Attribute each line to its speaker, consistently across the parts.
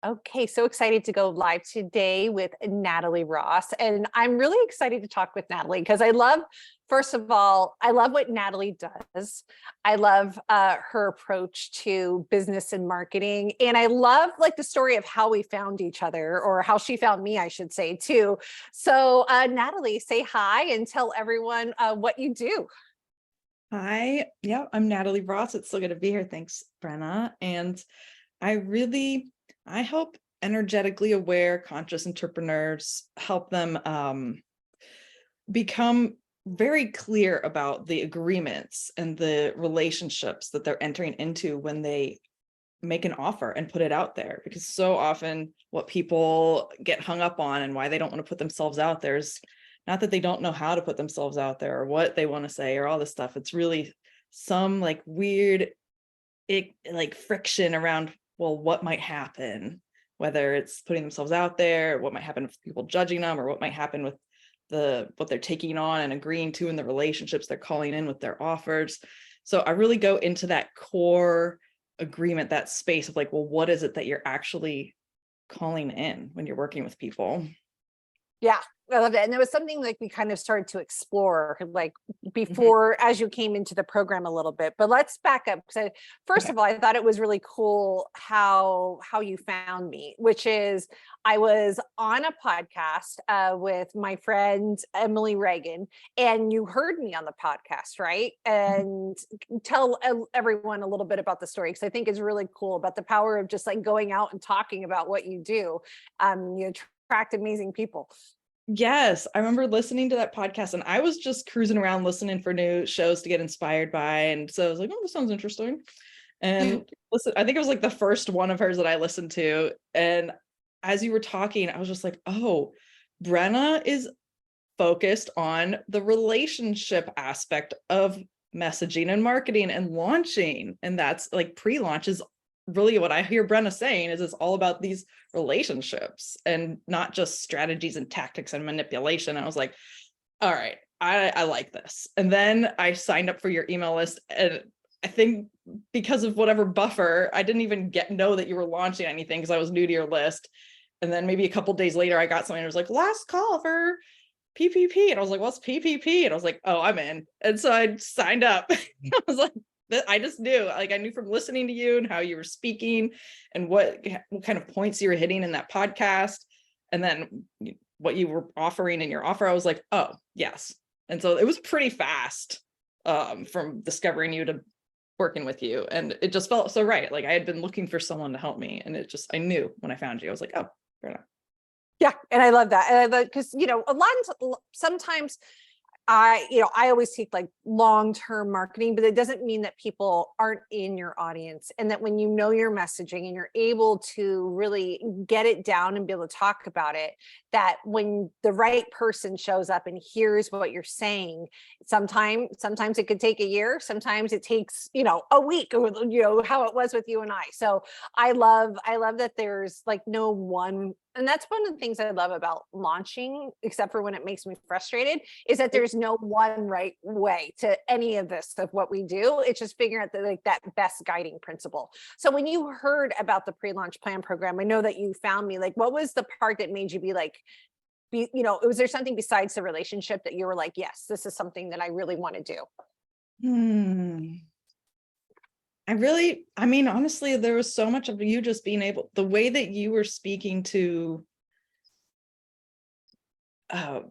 Speaker 1: Okay, so excited to go live today with Natalie Ross. And I'm really excited to talk with Natalie because first of all, I love what Natalie does. I love her approach to business and marketing. And I love like the story of how we found each other, or how she found me, I should say, too. So, Natalie, say hi and tell everyone what you do.
Speaker 2: Hi, yeah, I'm Natalie Ross. It's so good to be here. Thanks, Brenna. And I really, I help energetically aware, conscious entrepreneurs, help them become very clear about the agreements and the relationships that they're entering into when they make an offer and put it out there. Because so often what people get hung up on and why they don't want to put themselves out there is not that they don't know how to put themselves out there or what they want to say or all this stuff. It's really some like weird like friction around, well, what might happen, whether it's putting themselves out there, what might happen with people judging them, or what might happen with what they're taking on and agreeing to in the relationships they're calling in with their offers. So I really go into that core agreement, that space of like, well, what is it that you're actually calling in when you're working with people?
Speaker 1: Yeah, I love it. And there was something like we kind of started to explore like
Speaker 2: Mhm.
Speaker 1: before as you came into the program a little bit. But let's back up. So first
Speaker 2: Okay.
Speaker 1: of all, I thought it was really cool how you found me, which is I was on a podcast with my friend Emily Reagan, and you heard me on the podcast, right?
Speaker 2: Mhm.
Speaker 1: And tell everyone a little bit about the story because I think it's really cool about the power of just like going out and talking about what you do. You attract amazing people.
Speaker 2: Yes, I remember listening to that podcast and I was just cruising around listening for new shows to get inspired by. And so I was like, oh, this sounds interesting. And listen, I think it was like the first one of hers that I listened to. And as you were talking, I was just like, oh, Brenna is focused on the relationship aspect of messaging and marketing and launching. And that's like pre-launch is really what I hear Brenna saying is it's all about these relationships and not just strategies and tactics and manipulation. And I was like, all right, I like this. And then I signed up for your email list, and I think because of whatever buffer, I didn't even know that you were launching anything because I was new to your list. And then maybe a couple days later, I got something that was like last call for PPP. And I was like, what's PPP? And I was like, oh, I'm in. And so I signed up. I was like, I just knew, like, I knew from listening to you and how you were speaking and what kind of points you were hitting in that podcast. And then what you were offering in your offer, I was like, oh, yes. And so it was pretty fast from discovering you to working with you. And it just felt so right. Like I had been looking for someone to help me. And I knew when I found you, I was like, oh, fair enough.
Speaker 1: Yeah, and I love that. And because a lot of sometimes I always take like long-term marketing, but it doesn't mean that people aren't in your audience, and that when you know your messaging and you're able to really get it down and be able to talk about it, that when the right person shows up and hears what you're saying, sometimes it could take a year, sometimes it takes, a week, or how it was with you and I. So I love that there's like no one, and that's one of the things I love about launching, except for when it makes me frustrated, is that there's no one right way to any of this of what we do. It's just figuring out like that best guiding principle. So when you heard about the pre-launch plan program, I know that you found me. Like, what was the part that made you be like, was there something besides the relationship that you were like, yes, this is something that I really want to do?
Speaker 2: Hmm. I mean, honestly, there was so much of you just being the way that you were speaking to uh,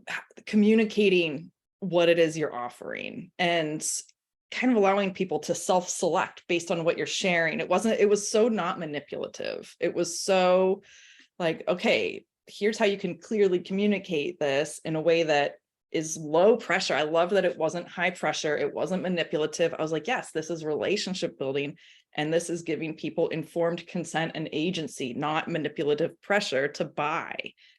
Speaker 2: communicating what it is you're offering and kind of allowing people to self-select based on what you're sharing. It was so not manipulative. It was so like, okay, here's how you can clearly communicate this in a way that is low pressure. I love that it wasn't high pressure. It wasn't manipulative. I was like, yes, this is relationship building. And this is giving people informed consent and agency, not manipulative pressure to buy.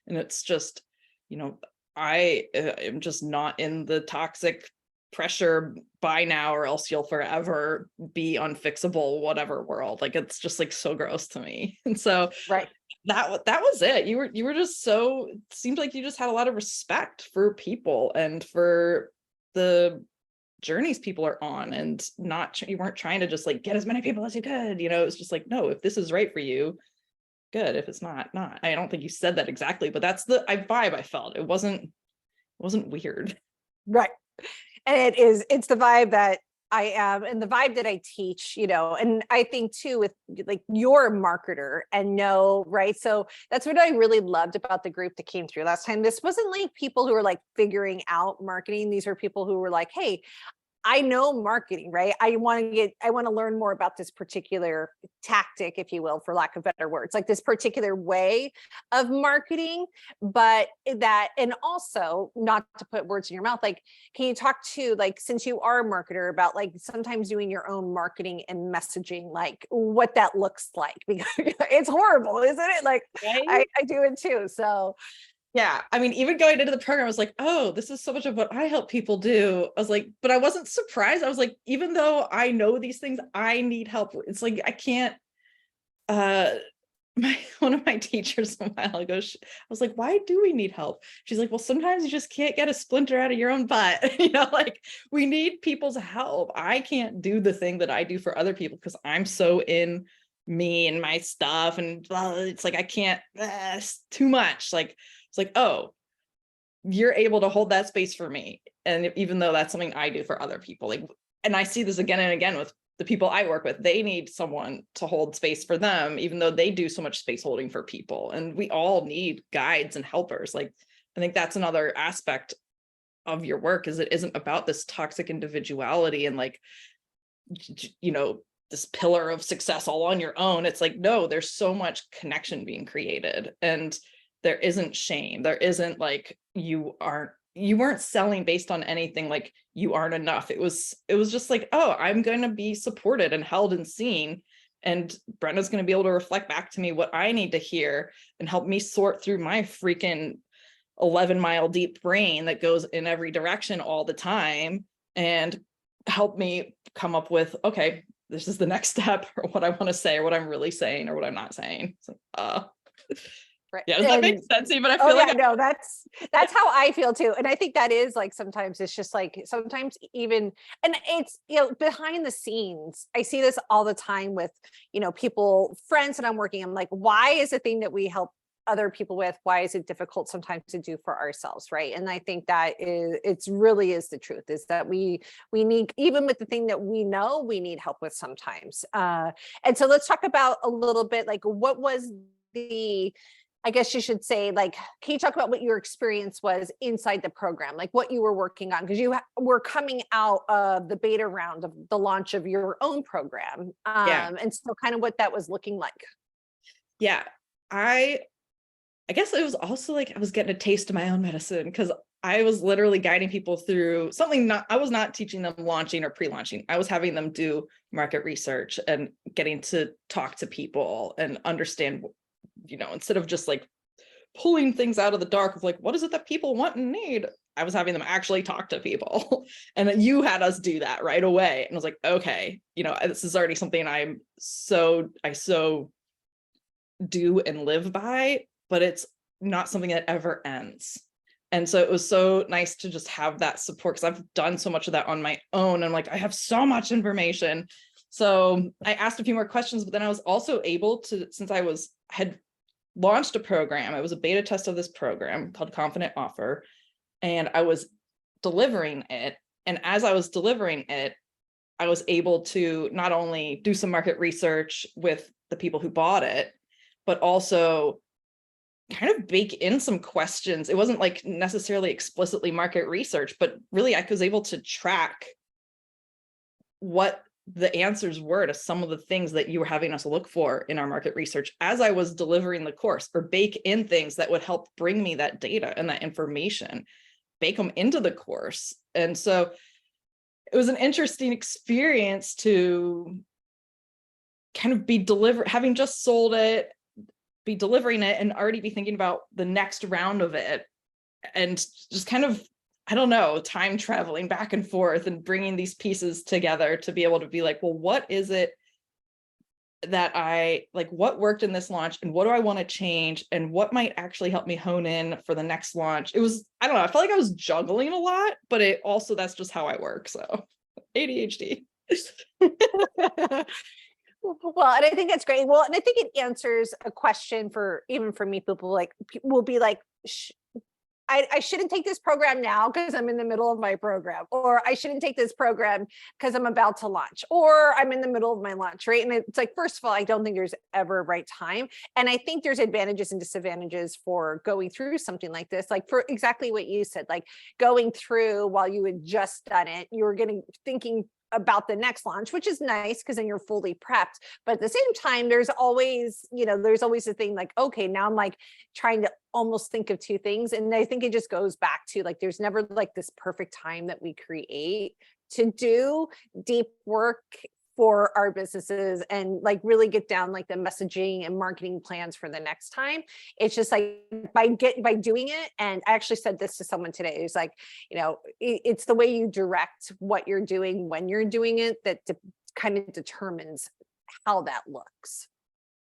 Speaker 2: And it's just, you know, I am just not in the toxic pressure buy now or else you'll forever be unfixable, whatever world. Like it's just like so gross to me. And so
Speaker 1: Right.
Speaker 2: that was it. You were just so, it seemed like you just had a lot of respect for people and for the journeys people are on, and not you weren't trying to just like get as many people as you could. It was just like, no, if this is right for you, good. If it's not, not. I don't think you said that exactly, but that's the vibe I felt. It wasn't weird.
Speaker 1: Right. And it's the vibe that I am and the vibe that I teach, and I think too, with like you're a marketer and know, right? So that's what I really loved about the group that came through last time. This wasn't like people who were like figuring out marketing. These were people who were like, hey, I know marketing, right? I want to learn more about this particular tactic, if you will, for lack of better words, like this particular way of marketing, but that, and also not to put words in your mouth, like, can you talk to, like, since you are a marketer, about like sometimes doing your own marketing and messaging, like what that looks like? Because it's horrible, isn't it? Like,
Speaker 2: Right?
Speaker 1: I do it too. So
Speaker 2: Yeah. I mean, even going into the program, I was like, oh, this is so much of what I help people do. I was like, but I wasn't surprised. I was like, even though I know these things, I need help. It's like, I can't, one of my teachers a while ago, I was like, why do we need help? She's like, well, sometimes you just can't get a splinter out of your own butt. Like, we need people's help. I can't do the thing that I do for other people because I'm so in me and my stuff. And it's like, I can't, it's too much. Like, it's like, oh, you're able to hold that space for me. And even though that's something I do for other people, like, and I see this again and again with the people I work with, they need someone to hold space for them, even though they do so much space holding for people. And we all need guides and helpers. Like, I think that's another aspect of your work, is it isn't about this toxic individuality and like, this pillar of success all on your own. It's like, no, there's so much connection being created, and there isn't shame. There isn't like, you weren't selling based on anything like you aren't enough. It was just like, oh, I'm going to be supported and held and seen. And Brenda's going to be able to reflect back to me what I need to hear and help me sort through my freaking 11-mile deep brain that goes in every direction all the time, and help me come up with, okay, this is the next step, or what I want to say, or what I'm really saying, or what I'm not saying. It's like,
Speaker 1: right.
Speaker 2: yeah, does that make sense? Even I feel
Speaker 1: no, that's how I feel too. And I think that is like, sometimes it's just like, sometimes even, and it's, behind the scenes, I see this all the time with, people, friends that I'm working. I'm like, why is the thing that we help other people with, why is it difficult sometimes to do for ourselves, right? And I think that it's really is the truth, is that we need, even with the thing that we know, we need help with sometimes. And so let's talk about a little bit, like, what was I guess you should say, like, can you talk about what your experience was inside the program, like what you were working on? Because you were coming out of the beta round of the launch of your own program.
Speaker 2: Yeah.
Speaker 1: And so kind of what that was looking like.
Speaker 2: Yeah. I guess it was also like I was getting a taste of my own medicine, because I was literally guiding people through something. I was not teaching them launching or pre-launching. I was having them do market research and getting to talk to people and understand, instead of just like pulling things out of the dark of like, what is it that people want and need? I was having them actually talk to people. And you had us do that right away. And I was like, okay, this is already something I so do and live by, but it's not something that ever ends. And so it was so nice to just have that support, because I've done so much of that on my own. I'm like, I have so much information. So I asked a few more questions, but then I was also able to, since I had launched a program, it was a beta test of this program called Confident Offer, and I was delivering it. And as I was delivering it, I was able to not only do some market research with the people who bought it, but also kind of bake in some questions. It wasn't like necessarily explicitly market research, but really I was able to track what the answers were to some of the things that you were having us look for in our market research as I was delivering the course, or bake in things that would help bring me that data and that information, bake them into the course. And so it was an interesting experience to kind of be having just sold it, be delivering it, and already be thinking about the next round of it, and just kind of, I don't know, time traveling back and forth and bringing these pieces together to be able to be like, well, what is it that I like, what worked in this launch, and what do I want to change, and what might actually help me hone in for the next launch? It was, I don't know, I felt like I was juggling a lot, but it also, that's just how I work. So ADHD.
Speaker 1: Well, and I think that's great. Well, and I think it answers a question for even for me, people like will be like, I shouldn't take this program now because I'm in the middle of my program, or I shouldn't take this program because I'm about to launch, or I'm in the middle of my launch, right? And it's like, first of all, I don't think there's ever a right time. And I think there's advantages and disadvantages for going through something like this, like for exactly what you said, like going through while you had just done it, you were getting thinking about the next launch, which is nice because then you're fully prepped. But at the same time, there's always, there's always a thing like, okay, now I'm like trying to almost think of two things. And I think it just goes back to like, there's never like this perfect time that we create to do deep work for our businesses and like really get down like the messaging and marketing plans for the next time. It's just like by doing it. And I actually said this to someone today. It's like, it's the way you direct what you're doing when you're doing it that kind of determines how that looks.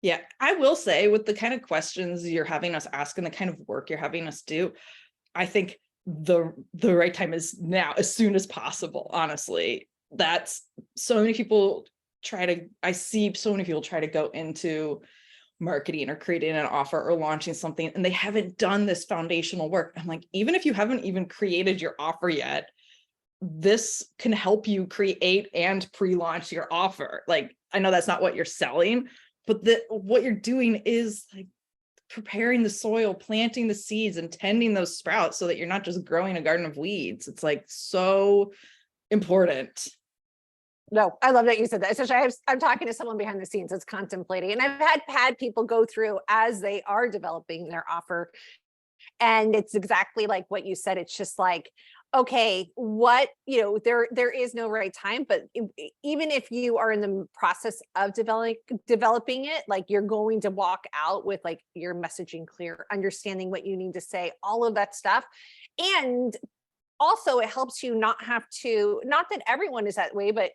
Speaker 2: Yeah, I will say with the kind of questions you're having us ask and the kind of work you're having us do, I think the right time is now, as soon as possible, honestly. That's so many people I see so many people try to go into marketing or creating an offer or launching something, and they haven't done this foundational work. I'm like, even if you haven't even created your offer yet, this can help you create and pre-launch your offer. Like, I know that's not what you're selling, but what you're doing is like preparing the soil, planting the seeds, and tending those sprouts so that you're not just growing a garden of weeds. It's like so important.
Speaker 1: No, I love that you said that. Especially I'm talking to someone behind the scenes that's contemplating, and I've had people go through as they are developing their offer. And it's exactly like what you said. It's just like, okay, there is no right time, but even if you are in the process of developing it, like you're going to walk out with like your messaging clear, understanding what you need to say, all of that stuff. And also it helps you not that everyone is that way, but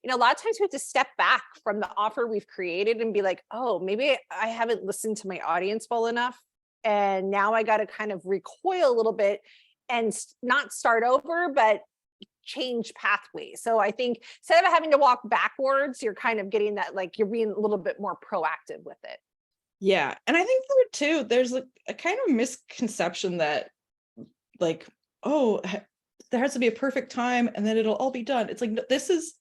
Speaker 1: a lot of times we have to step back from the offer we've created and be like, oh, maybe I haven't listened to my audience well enough. And now I got to kind of recoil a little bit and not start over, but change pathways. So I think instead of having to walk backwards, you're kind of getting that, like you're being a little bit more proactive with it.
Speaker 2: Yeah. And I think there's like a kind of misconception that like, oh, there has to be a perfect time and then it'll all be done. It's like, this is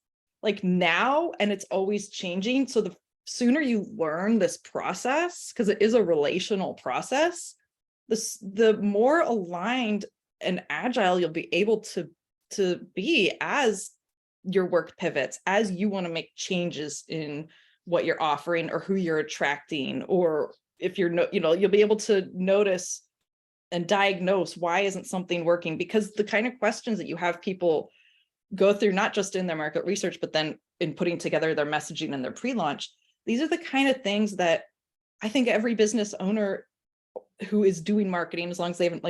Speaker 2: like now, and it's always changing. So the sooner you learn this process, because it is a relational process, the more aligned and agile you'll be able to be as your work pivots, as you want to make changes in what you're offering or who you're attracting, or if you'll be able to notice and diagnose why isn't something working, because the kind of questions that you have people go through, not just in their market research, but then in putting together their messaging and their pre-launch, these are the kind of things that I think every business owner who is doing marketing, as long as they haven't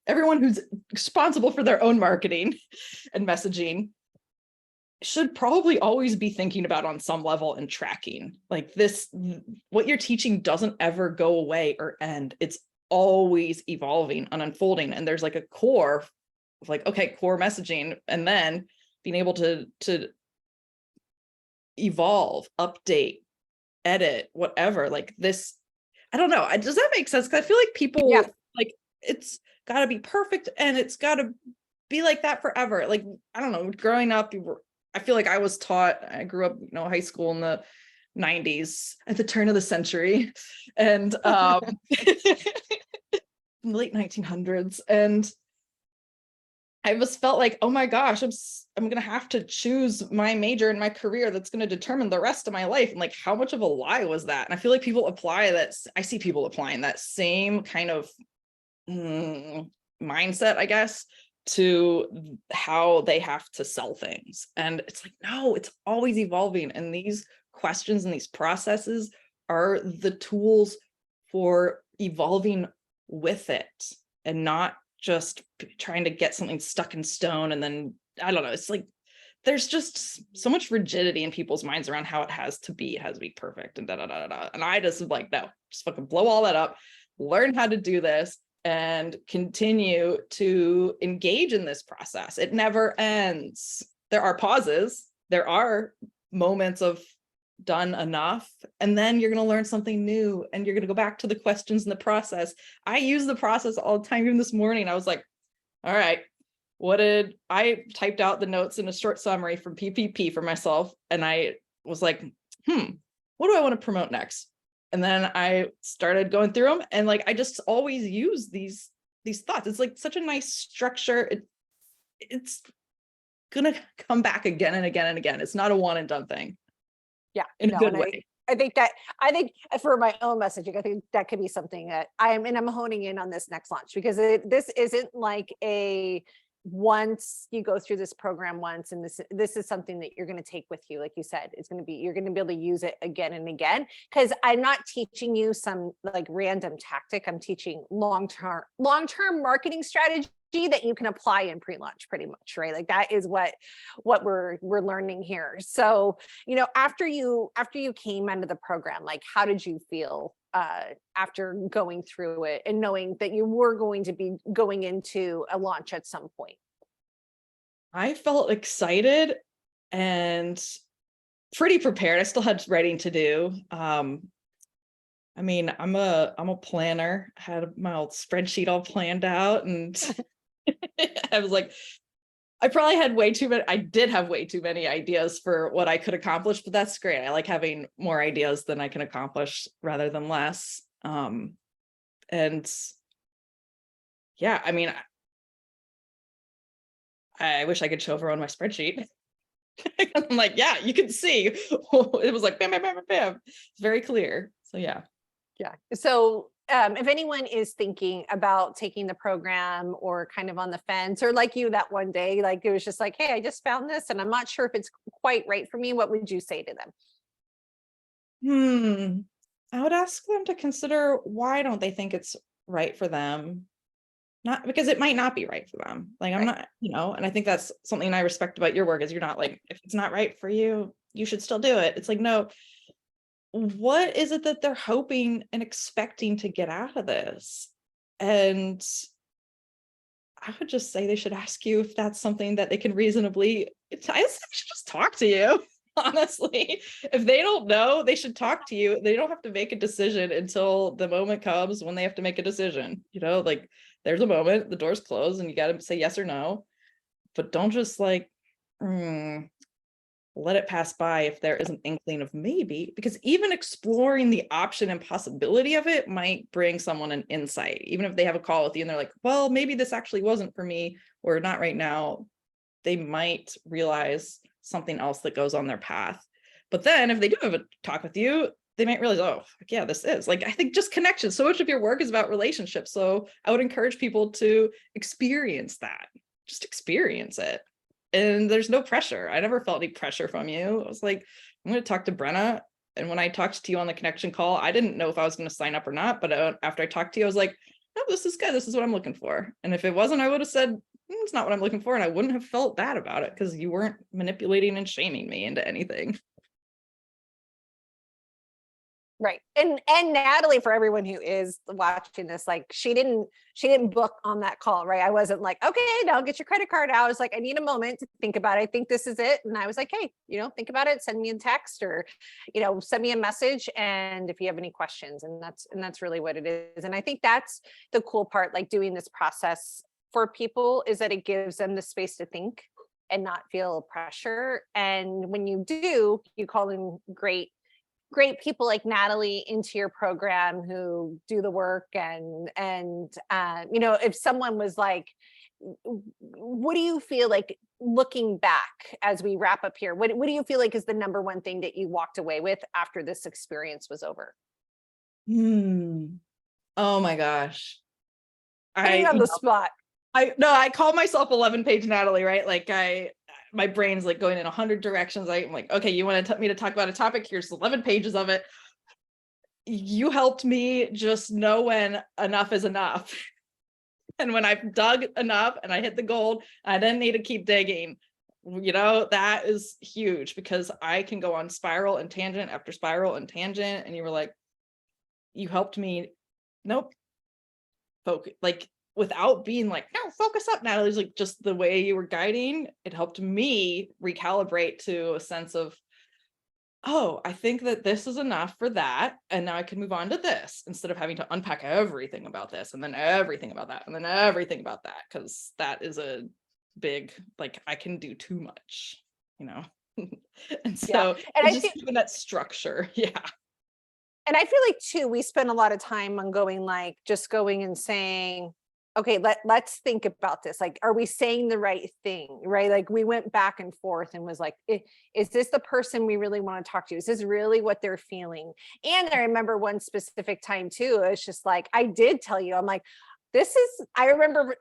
Speaker 2: everyone who's responsible for their own marketing and messaging should probably always be thinking about on some level and tracking. Like this, what you're teaching doesn't ever go away or end. It's always evolving and unfolding. And there's like a core of like, okay, core messaging, and then being able to evolve, update, edit, whatever. Like this, I don't know. Does that make sense? Because I feel like people like it's got to be perfect and it's got to be like that forever. Like, I don't know, growing up, I feel like I was taught, I grew up, high school in the 90s at the turn of the century, and in the late 1900s. And I just felt like, oh my gosh, I'm going to have to choose my major in my career that's going to determine the rest of my life. And like, how much of a lie was that? And I feel like people apply that. I see people applying that same kind of mindset, I guess, to how they have to sell things. And it's like, no, it's always evolving. And these questions and these processes are the tools for evolving with it, and not just trying to get something stuck in stone. And then, I don't know, it's like, there's just so much rigidity in people's minds around how it has to be perfect and da da da da. And I just like, no, just fucking blow all that up, learn how to do this, and continue to engage in this process. It never ends. There are pauses. There are moments of done enough, and then you're going to learn something new, and you're going to go back to the questions in the process. I use the process all the time. Even this morning, I was like, all right, I typed out the notes in a short summary from PPP for myself, and I was like, what do I want to promote next? And then I started going through them, and like I just always use these thoughts. It's like such a nice structure. It's gonna come back again and again and again. It's not a one and done thing.
Speaker 1: Yeah,
Speaker 2: In a
Speaker 1: no,
Speaker 2: good
Speaker 1: and
Speaker 2: way.
Speaker 1: I think for my own messaging, I think that could be something that I'm honing in on this next launch, because this isn't like once you go through this program once, and this is something that you're going to take with you. Like you said, you're going to be able to use it again and again, because I'm not teaching you some like random tactic. I'm teaching long-term marketing strategy that you can apply in pre-launch, pretty much, right? Like that is what we're learning here. So, after you came into the program, like how did you feel after going through it and knowing that you were going to be going into a launch at some point?
Speaker 2: I felt excited and pretty prepared. I still had writing to do. I mean, I'm a planner. I had my old spreadsheet all planned out, and I was like, I probably had I did have way too many ideas for what I could accomplish, but that's great. I like having more ideas than I can accomplish rather than less. And yeah, I mean, I wish I could show everyone my spreadsheet. I'm like, yeah, you can see. It was like bam, bam, bam, bam, bam. It's very clear. So yeah.
Speaker 1: Yeah. So if anyone is thinking about taking the program, or kind of on the fence, or like you that one day, like it was just like, hey, I just found this and I'm not sure if it's quite right for me, what would you say to them?
Speaker 2: I would ask them to consider, why don't they think it's right for them? Not because it might not be right for them. Like I'm
Speaker 1: Right.
Speaker 2: not, and I think that's something I respect about your work, is you're not like, if it's not right for you, you should still do it. It's like, no, what is it that they're hoping and expecting to get out of this? And I would just say they should ask you if that's something that they can reasonably, I should just talk to you. Honestly, if they don't know, they should talk to you. They don't have to make a decision until the moment comes when they have to make a decision. Like there's a moment, the door's closed, and you got to say yes or no. But don't just like let it pass by if there is an inkling of maybe, because even exploring the option and possibility of it might bring someone an insight. Even if they have a call with you and they're like, well, maybe this actually wasn't for me, or not right now, they might realize something else that goes on their path. But then if they do have a talk with you, they might realize, oh, yeah, this is like, I think just connection. So much of your work is about relationships. So I would encourage people to experience that, just experience it. And there's no pressure. I never felt any pressure from you. I was like, I'm going to talk to Brenna. And when I talked to you on the connection call, I didn't know if I was going to sign up or not. But after I talked to you, I was like, no, this is good. This is what I'm looking for. And if it wasn't, I would have said, it's not what I'm looking for. And I wouldn't have felt bad about it, because you weren't manipulating and shaming me into anything.
Speaker 1: Right. And Natalie, for everyone who is watching this, like she didn't book on that call, right? I wasn't like, okay, now get your credit card out. I was like, I need a moment to think about it. I think this is it. And I was like, hey, think about it, send me a text, or, send me a message. And if you have any questions, and that's really what it is. And I think that's the cool part, like doing this process for people, is that it gives them the space to think and not feel pressure. And when you do, you call in great people like Natalie into your program who do the work, and if someone was like, what do you feel like, looking back as we wrap up here, what do you feel like is the number one thing that you walked away with after this experience was over?
Speaker 2: Oh my gosh.
Speaker 1: Putting you on the spot.
Speaker 2: I call myself 11-page Natalie, right? Like my brain's like going in 100 directions. I'm like, okay, you want me to talk about a topic? Here's 11 pages of it. You helped me just know when enough is enough. And when I've dug enough and I hit the gold, I then need to keep digging. That is huge, because I can go on spiral and tangent after spiral and tangent. And you were like, you helped me. Nope. Focus, like, without being like, no, focus up, Natalie's like, just the way you were guiding, it helped me recalibrate to a sense of, oh, I think that this is enough for that. And now I can move on to this instead of having to unpack everything about this and then everything about that and then everything about that. Cause that is a big, like, I can do too much, you know? And
Speaker 1: Yeah.
Speaker 2: so
Speaker 1: And
Speaker 2: it's
Speaker 1: I
Speaker 2: just
Speaker 1: feel
Speaker 2: having that structure. Yeah.
Speaker 1: and I feel like too, we spend a lot of time on going like just going and saying, okay, let's think about this. Like, are we saying the right thing? Right. Like we went back and forth and was like, is this the person we really want to talk to? Is this really what they're feeling? And I remember one specific time too, it's just like, I did tell you, I'm like, I remember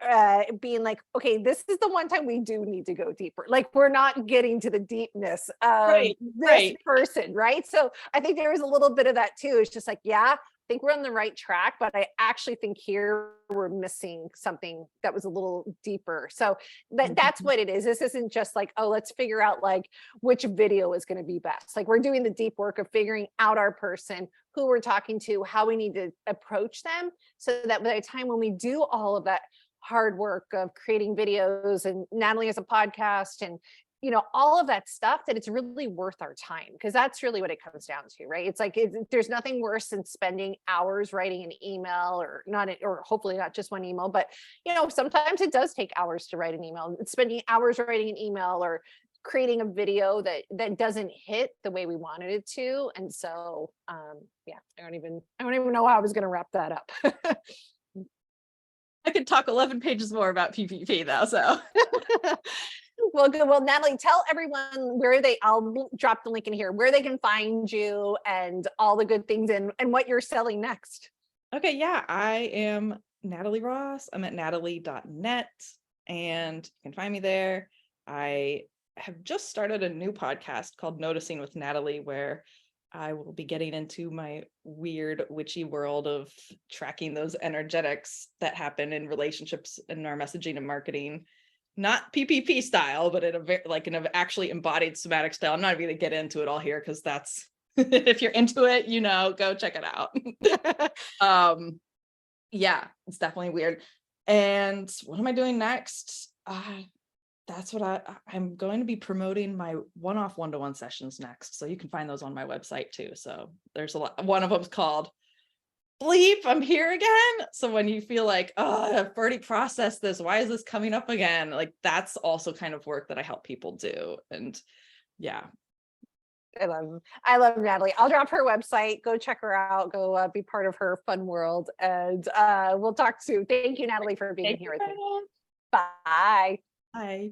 Speaker 1: being like, okay, this is the one time we do need to go deeper. Like we're not getting to the deepness of
Speaker 2: Right.
Speaker 1: this
Speaker 2: Right.
Speaker 1: person, right? So I think there was a little bit of that too. It's just like, yeah, I think we're on the right track, but I actually think here we're missing something that was a little deeper. So that's
Speaker 2: Mhm.
Speaker 1: what it is. This isn't just like, oh, let's figure out like which video is going to be best. Like we're doing the deep work of figuring out our person, who we're talking to, how we need to approach them, so that by the time when we do all of that hard work of creating videos and Natalie has a podcast and all of that stuff, that it's really worth our time, because that's really what it comes down to, right? It's like there's nothing worse than spending hours writing an email, or not, or hopefully not just one email, but sometimes it does take hours to write an email. It's spending hours writing an email or creating a video that doesn't hit the way we wanted it to. And so yeah, I don't even know how I was going to wrap that up.
Speaker 2: I could talk 11 pages more about PPP though. So
Speaker 1: Well, good. Well, Natalie, tell everyone I'll drop the link in here, where they can find you and all the good things, and what you're selling next.
Speaker 2: okay, yeah, I am Natalie Ross. I'm at natalie.net and you can find me there. I have just started a new podcast called Noticing with Natalie, where I will be getting into my weird witchy world of tracking those energetics that happen in relationships in our messaging and marketing. Not PPP style, but in a like in an actually embodied somatic style. I'm not even gonna get into it all here because that's if you're into it, go check it out. Yeah, it's definitely weird. And what am I doing next? That's what I'm going to be promoting my one-off one-to-one sessions next. So you can find those on my website too. So there's a lot. One of them's called Bleep, I'm here again. So when you feel like, oh, I've already processed this, why is this coming up again? Like that's also kind of work that I help people do. And yeah.
Speaker 1: I love Natalie. I'll drop her website. Go check her out. Go be part of her fun world. And we'll talk soon. Thank you, Natalie, for being
Speaker 2: Thank you,
Speaker 1: here with me.
Speaker 2: Diane.
Speaker 1: Bye.
Speaker 2: Bye.